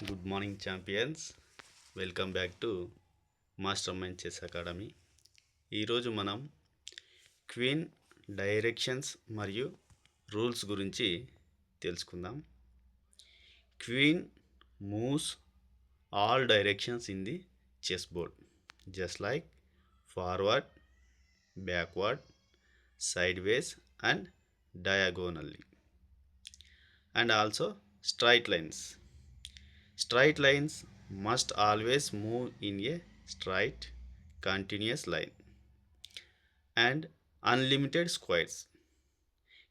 Good morning champions. Welcome back to master mind chess academy. ఈరోజు మనం queen directions మరియు rules గురించి తెలుసుకుందాం. Queen moves all directions in the chess board just like forward, backward, sideways and diagonally, and also straight lines. Straight lines must always move in a straight continuous line, and unlimited squares.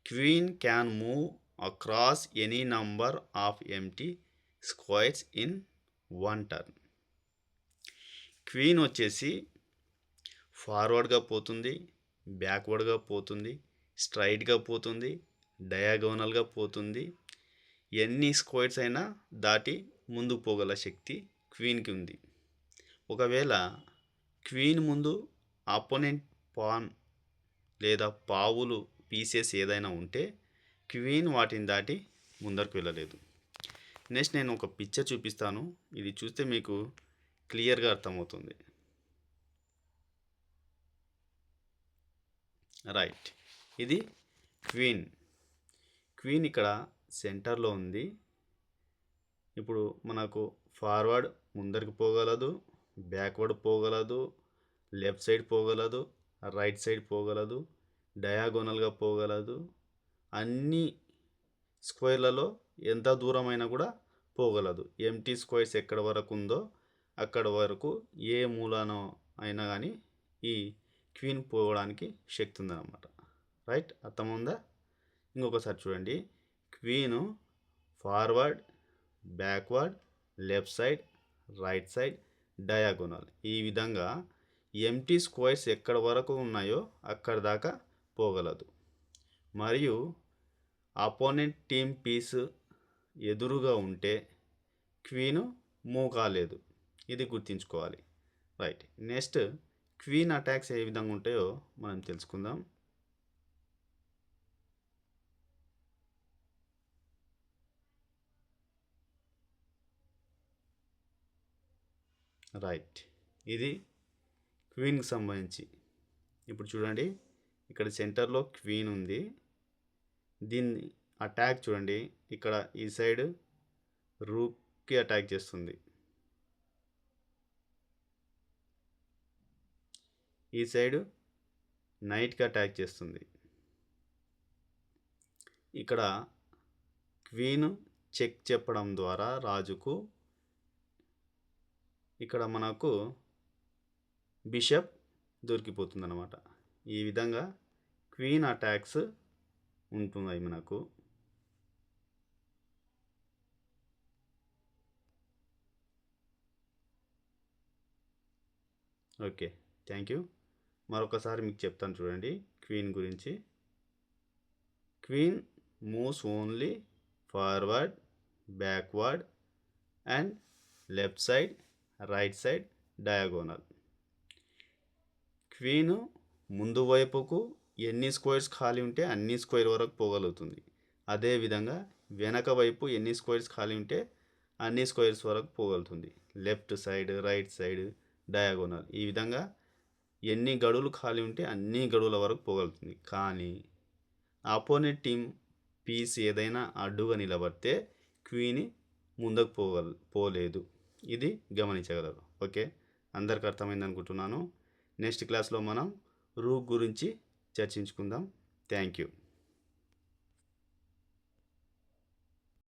Queen can move across any number of empty squares in one turn. Queen వచ్చేసి ఫార్వర్డ్గా పోతుంది, బ్యాక్వర్డ్గా పోతుంది, స్ట్రైట్గా పోతుంది, డయాగోనల్గా పోతుంది. ఎన్ని squares అయినా దాటి ముందుకు పోగల శక్తి క్వీన్కి ఉంది. ఒకవేళ క్వీన్ ముందు ఆపోనెంట్ పాన్ లేదా పావులు పీసెస్ ఏదైనా ఉంటే క్వీన్ వాటిని దాటి ముందరకు వెళ్ళలేదు. నెక్స్ట్ నేను ఒక పిక్చర్ చూపిస్తాను. ఇది చూస్తే మీకు క్లియర్గా అర్థమవుతుంది. రైట్, ఇది క్వీన్ ఇక్కడ సెంటర్లో ఉంది. ఇప్పుడు మనకు ఫార్వర్డ్ ముందరికి పోగలదు, బ్యాక్వర్డ్ పోగలదు, లెఫ్ట్ సైడ్ పోగలదు, రైట్ సైడ్ పోగలదు, డయాగోనల్గా పోగలదు. అన్ని స్క్వేర్లలో ఎంత దూరమైనా కూడా పోగలదు. ఎంటీ స్క్వేర్స్ ఎక్కడ వరకు ఉందో అక్కడ వరకు ఏ మూలానో అయినా కానీ ఈ క్వీన్ పోవడానికి శక్తి ఉందన్నమాట. రైట్, అర్థముందా? ఇంకొకసారి చూడండి. Queen forward, backward, left side, right side, diagonal, ఈ విధంగా ఎంటీ స్క్వేర్స్ ఎక్కడ వరకు ఉన్నాయో అక్కడ దాకా పోగలదు. మరియు అపోనెంట్ టీమ్ పీస్ ఎదురుగా ఉంటే క్వీను మూవ్ కాలేదు. ఇది గుర్తుంచుకోవాలి. రైట్, నెక్స్ట్ క్వీన్ అటాక్స్ ఏ విధంగా ఉంటాయో మనం తెలుసుకుందాం. రైట్, ఇది క్వీన్కి సంబంధించి. ఇప్పుడు చూడండి, ఇక్కడ సెంటర్లో క్వీన్ ఉంది. దీన్ని అటాక్ చూడండి, ఇక్కడ ఈ సైడ్ రూక్కి అటాక్ చేస్తుంది, ఈ సైడ్ నైట్కి అటాక్ చేస్తుంది. ఇక్కడ క్వీన్ చెక్ చెప్పడం ద్వారా రాజుకు ఇక్కడ మనకు బిషప్ దొరికిపోతుంది అన్నమాట. ఈ విధంగా క్వీన్ అటాక్స్ ఉంటున్నాయి మనకు. Okay, thank you. మరొకసారి మీకు చెప్తాను చూడండి క్వీన్ గురించి. Queen moves only forward, backward and left side, right side, diagonal. Queen ముందు వైపుకు ఎన్ని స్క్వేర్స్ ఖాళీ ఉంటే అన్ని స్క్వేర్ వరకు పోగలుగుతుంది. అదేవిధంగా వెనక వైపు ఎన్ని స్క్వేర్స్ ఖాళీ ఉంటే అన్ని స్క్వేర్స్ వరకు పోగలుగుతుంది. Left side, right side, diagonal, ఈ విధంగా ఎన్ని గడువులు ఖాళీ ఉంటే అన్ని గడువుల వరకు పోగలుగుతుంది. కానీ ఆపోనెంట్ టీమ్ పీస్ ఏదైనా అడ్డుగా నిలబడితే క్వీన్ ముందుకు పోలేదు. ఇది గమనించగలరు. ఓకే, అందరికి అర్థమైంది అనుకుంటున్నాను. నెక్స్ట్ క్లాస్లో మనం రూక్ గురించి చర్చించుకుందాం. Thank you.